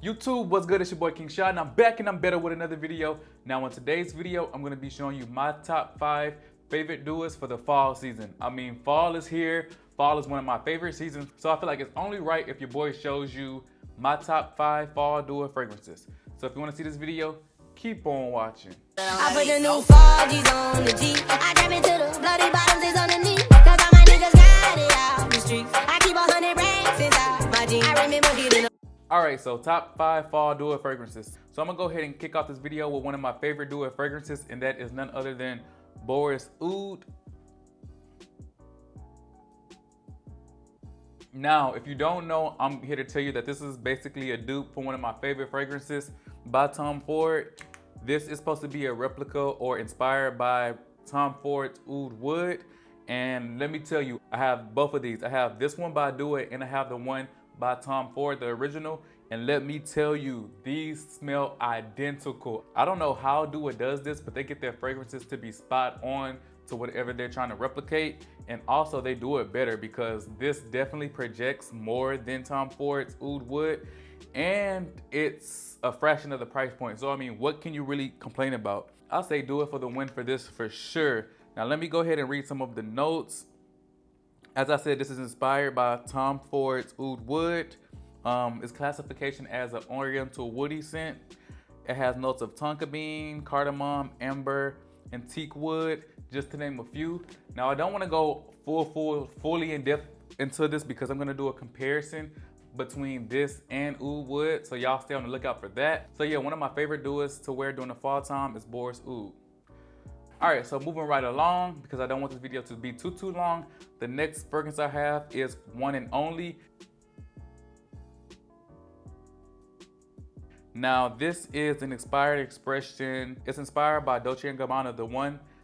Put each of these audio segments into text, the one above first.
YouTube, what's good? It's your boy King Shot, and I'm back and I'm better with another video. Now in today's video, I'm gonna be showing you my top 5 favorite duos for the fall season. I mean, fall is here. Fall is one of my favorite seasons, so I feel like it's only right if your boy shows you my top 5 fall duo fragrances. So if you wanna see this video, keep on watching. I put the new 4Gs on the G. I trap into the bloody bottoms is on the knee. Cause all my niggas got it out the streets. I keep 100 racks inside my jeans. I remember getting Alright, so top 5 fall duo fragrances. So I'm gonna go ahead and kick off this video with one of my favorite duo fragrances, and that is none other than Boris Oud. Now, if you don't know, I'm here to tell you that this is basically a dupe for one of my favorite fragrances by Tom Ford. This is supposed to be a replica or inspired by Tom Ford's Oud Wood. And let me tell you, I have both of these. I have this one by Do It, and I have the one by Tom Ford, the original. And let me tell you, these smell identical. I don't know how Do It does this, but they get their fragrances to be spot on to whatever they're trying to replicate. And also they do it better because this definitely projects more than Tom Ford's Oud Wood. And it's a fraction of the price point. So I mean, what can you really complain about? I'll say Do It for the win for this for sure. Now let me go ahead and read some of the notes. As I said, this is inspired by Tom Ford's Oud Wood. Its classification as an oriental woody scent. It has notes of tonka bean, cardamom, amber, and teak wood, just to name a few. Now I don't want to go fully in depth into this because I'm gonna do a comparison between this and Oud Wood, so y'all stay on the lookout for that. So yeah, one of my favorite duos to wear during the fall time is Boris Oud. All right, so moving right along, because I don't want this video to be too long, the next fragrance I have is One and Only. Now, this is an inspired expression. It's inspired by Dolce & Gabbana,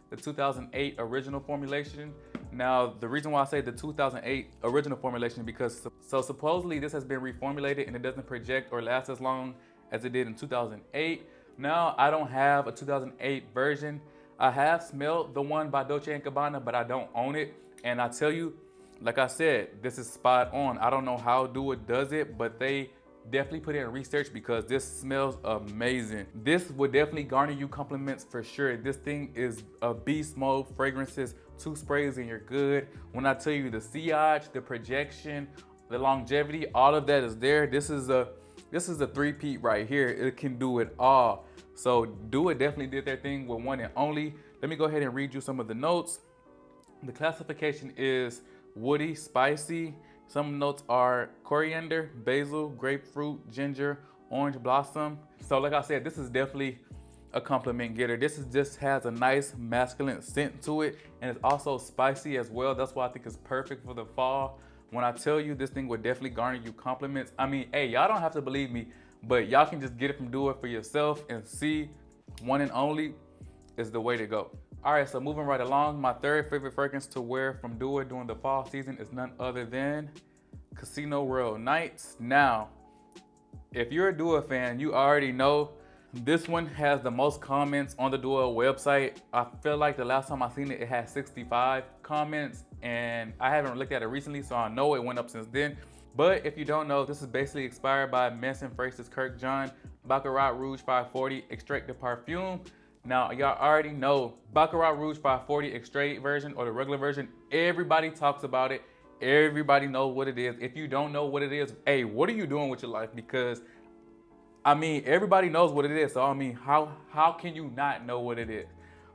the 2008 original formulation. Now, the reason why I say the 2008 original formulation, because so supposedly this has been reformulated and it doesn't project or last as long as it did in 2008. Now, I don't have a 2008 version. I have smelled the one by Dolce & Gabbana, but I don't own it. And I tell you, like I said, this is spot on. I don't know how Do It does it, but they definitely put in research because this smells amazing. This would definitely garner you compliments for sure. This thing is a beast mode fragrances, 2 sprays and you're good. When I tell you the sillage, the projection, the longevity, all of that is there. This is a 3-peat right here. It can do it all. So Do It definitely did their thing with One and Only. Let me go ahead and read you some of the notes. The classification is woody, spicy. Some notes are coriander, basil, grapefruit, ginger, orange blossom. So like I said, this is definitely a compliment getter. This just has a nice masculine scent to it, and it's also spicy as well. That's why I think it's perfect for the fall. When I tell you this thing would definitely garner you compliments. I mean, hey, y'all don't have to believe me, but y'all can just get it from Do It for yourself and see One and Only is the way to go. All right, so moving right along, my third favorite fragrance to wear from Do It during the fall season is none other than Casino Royale Nights. Now, if you're a Do It fan, you already know this one has the most comments on the Do It website. I feel like the last time I seen it, it had 65 comments, and I haven't looked at it recently, so I know it went up since then. But if you don't know, this is basically inspired by Manson Fraser's Kirk John Baccarat Rouge 540 Extrait de Parfum. Now, y'all already know Baccarat Rouge 540 Extrait version or the regular version. Everybody talks about it. Everybody knows what it is. If you don't know what it is, hey, what are you doing with your life? Because, I mean, everybody knows what it is. So, I mean, how can you not know what it is?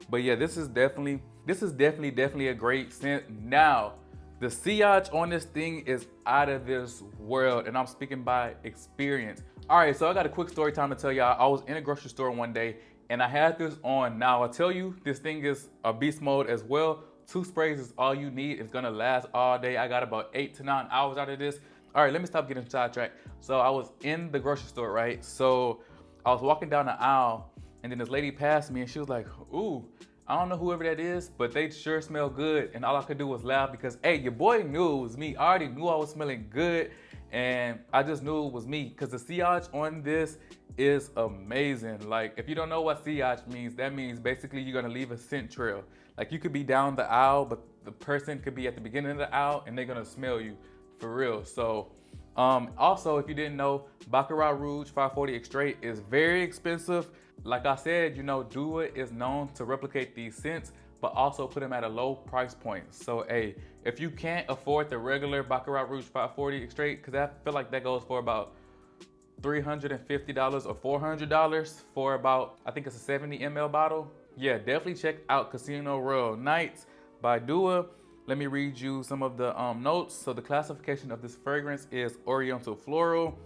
But yeah, this is definitely a great scent. Now, the sillage on this thing is out of this world, and I'm speaking by experience. All right, so I got a quick story time to tell y'all. I was in a grocery store one day, and I had this on. Now, I tell you, this thing is a beast mode as well. 2 sprays is all you need. It's gonna last all day. I got about 8 to 9 hours out of this. All right, let me stop getting sidetracked. So I was in the grocery store, right? So I was walking down the aisle, and then this lady passed me, and she was like, ooh, I don't know whoever that is, but they sure smell good. And all I could do was laugh because, hey, your boy knew it was me. I already knew I was smelling good, and I just knew it was me because the sillage on this is amazing. Like, if you don't know what sillage means, that means basically you're gonna leave a scent trail. Like, you could be down the aisle, but the person could be at the beginning of the aisle and they're gonna smell you for real. So Also, if you didn't know, Baccarat Rouge 540 Extrait is very expensive. Like I said, you know, Dua is known to replicate these scents, but also put them at a low price point. So, hey, if you can't afford the regular Baccarat Rouge 540 Extrait, because I feel like that goes for about $350 or $400 for about, I think it's a 70 ml bottle. Yeah, definitely check out Casino Royale Nights by Dua. Let me read you some of the notes. So the classification of this fragrance is Oriental Floral.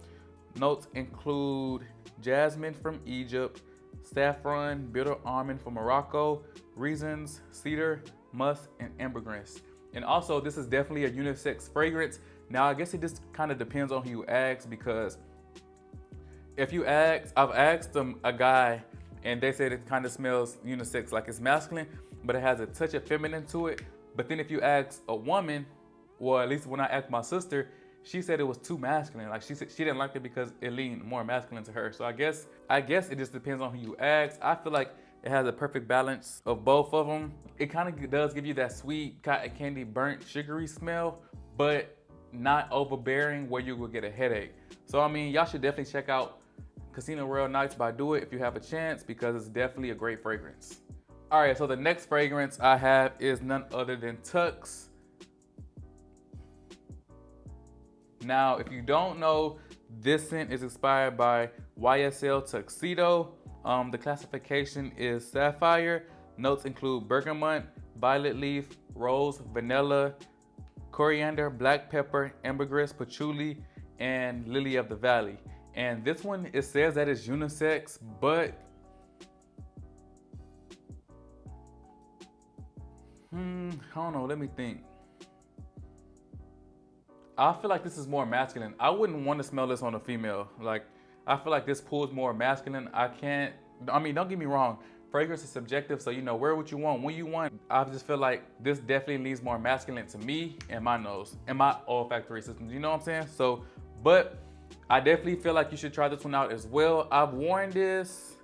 Notes include jasmine from Egypt, saffron, bitter almond from Morocco, raisins, cedar, musk, and ambergris. And also, this is definitely a unisex fragrance. Now, I guess it just kind of depends on who you ask, because if you ask, I've asked a guy and they said it kind of smells unisex, like it's masculine, but it has a touch of feminine to it. But then if you ask a woman, or at least when I asked my sister, she said it was too masculine. Like she said she didn't like it because it leaned more masculine to her. So I guess it just depends on who you ask. I feel like it has a perfect balance of both of them. It kind of does give you that sweet cotton candy, burnt sugary smell, but not overbearing where you will get a headache. So I mean, y'all should definitely check out Casino Royale Nights by Dua if you have a chance, because it's definitely a great fragrance. All right, so the next fragrance I have is none other than Tux. Now, if you don't know, this scent is inspired by YSL Tuxedo. The classification is Sapphire. Notes include bergamot, violet leaf, rose, vanilla, coriander, black pepper, ambergris, patchouli, and lily of the valley. And this one, it says that it's unisex, but I don't know, let me think. I feel like this is more masculine. I wouldn't want to smell this on a female. Like, I feel like this pulls more masculine. Don't get me wrong, fragrance is subjective, so you know, wear what you want when you want. I just feel like this definitely leads more masculine to me and my nose and my olfactory system, you know what I'm saying? So, but I definitely feel like you should try this one out as well. I've worn this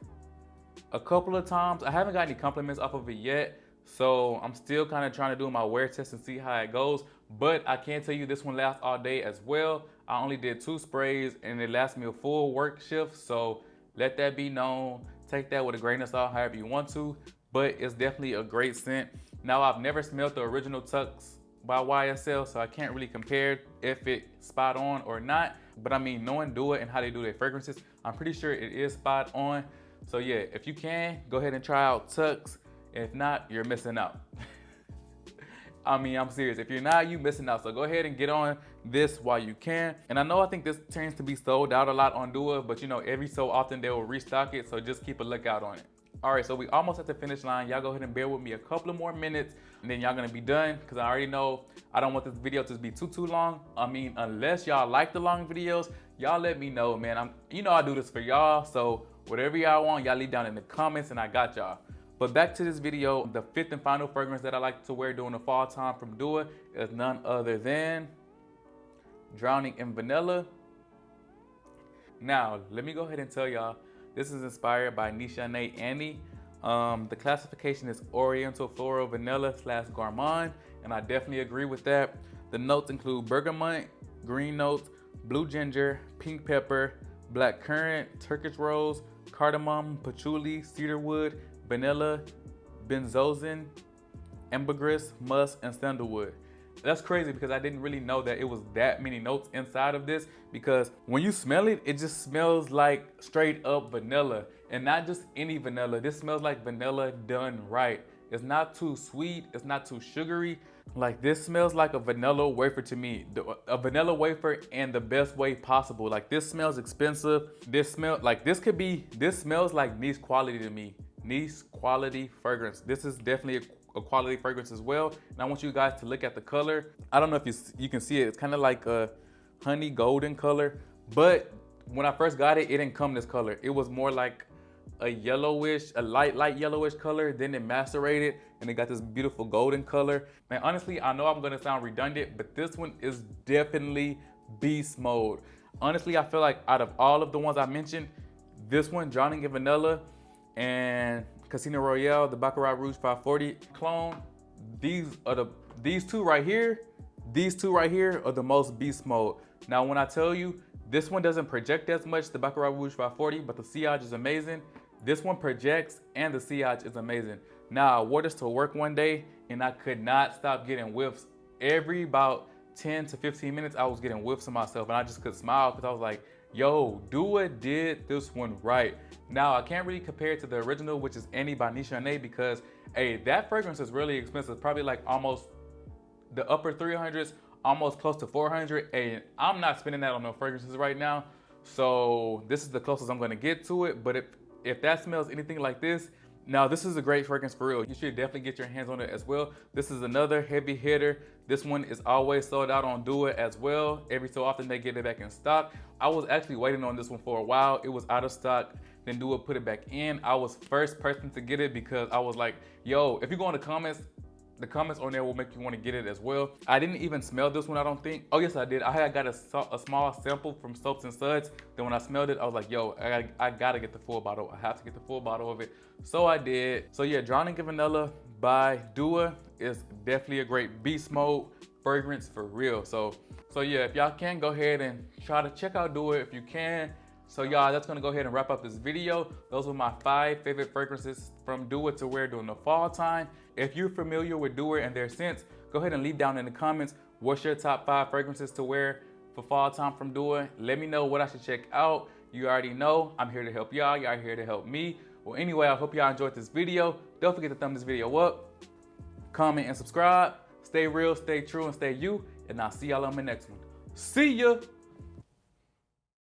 a couple of times. I haven't got any compliments off of it yet, so I'm still kind of trying to do my wear test and see how it goes. But I can tell you this one lasts all day as well. I only did 2 sprays and it lasts me a full work shift, so let that be known. Take that with a grain of salt, however you want to, but it's definitely a great scent. Now, I've never smelled the original Tux by YSL, so I can't really compare if it's spot on or not. But I mean, knowing Dua and how they do their fragrances, I'm pretty sure it is spot on. So yeah, if you can, go ahead and try out Tux. If not, you're missing out. I mean, I'm serious. If you're not, you missing out. So go ahead and get on this while you can. And I think this tends to be sold out a lot on Dua, but you know, every so often they will restock it. So just keep a lookout on it. All right, so we almost at the finish line. Y'all go ahead and bear with me a couple of more minutes and then y'all gonna be done, because I already know I don't want this video to be too long. I mean, unless y'all like the long videos, y'all let me know, man. I do this for y'all, so whatever y'all want, y'all leave down in the comments and I got y'all. But back to this video, the 5th and final fragrance that I like to wear during the fall time from Dua is none other than Drowning in Vanilla. Now, let me go ahead and tell y'all, this is inspired by Nishane Annie. The classification is Oriental Floral Vanilla / Gourmand, and I definitely agree with that. The notes include bergamot, green notes, blue ginger, pink pepper, black currant, Turkish rose, cardamom, patchouli, cedarwood, vanilla, benzoin, ambergris, musk, and sandalwood. That's crazy because I didn't really know that it was that many notes inside of this, because when you smell it, it just smells like straight up vanilla, and not just any vanilla. This smells like vanilla done right. It's not too sweet, it's not too sugary. Like, this smells like a vanilla wafer to me. A vanilla wafer in the best way possible. Like, this smells expensive. This smells like niche quality to me. Niche quality fragrance. This is definitely a quality fragrance as well. And I want you guys to look at the color. I don't know if you can see it. It's kind of like a honey golden color, but when I first got it, it didn't come this color. It was more like a yellowish, a light yellowish color. Then it macerated and it got this beautiful golden color. Man, honestly, I know I'm gonna sound redundant, but this one is definitely beast mode. Honestly, I feel like out of all of the ones I mentioned, this one, Drowning in Vanilla, and Casino Royale, the Baccarat Rouge 540 clone, these two right here are the most beast mode. Now, when I tell you, this one doesn't project as much, the Baccarat Rouge 540, but the sillage is amazing. This one projects and the sillage is amazing. Now, I wore this to work one day and I could not stop getting whiffs. Every about 10 to 15 minutes, I was getting whiffs of myself and I just could smile because I was like, yo, Dua did this one right. Now, I can't really compare it to the original, which is Annie by Nichane, because, hey, that fragrance is really expensive, probably like almost the upper 300s, almost close to 400, and I'm not spending that on no fragrances right now. So this is the closest I'm gonna get to it, but if that smells anything like this, now this is a great fragrance for real. You should definitely get your hands on it as well. This is another heavy hitter. This one is always sold out on Dua as well. Every so often they get it back in stock. I was actually waiting on this one for a while. It was out of stock, then Dua put it back in. I was first person to get it because I was like, yo, if you go in the comments on there will make you want to get it as well. I didn't even smell this one, I don't think. Oh yes, I did. I had got a small sample from Soaps and Suds. Then when I smelled it, I was like, yo, I gotta get the full bottle. I have to get the full bottle of it. So I did. So yeah, Drowning in Vanilla by Dua is definitely a great beast mode fragrance for real. So yeah, if y'all can, go ahead and try to check out Dua if you can. So y'all, that's gonna go ahead and wrap up this video. Those were my 5 favorite fragrances from Dua to wear during the fall time. If you're familiar with Dua and their scents, go ahead and leave down in the comments what's your top 5 fragrances to wear for fall time from Dua. Let me know what I should check out. You already know I'm here to help y'all. Y'all here to help me. Well, anyway, I hope y'all enjoyed this video. Don't forget to thumb this video up, comment, and subscribe. Stay real, stay true, and stay you. And I'll see y'all on my next one. See ya!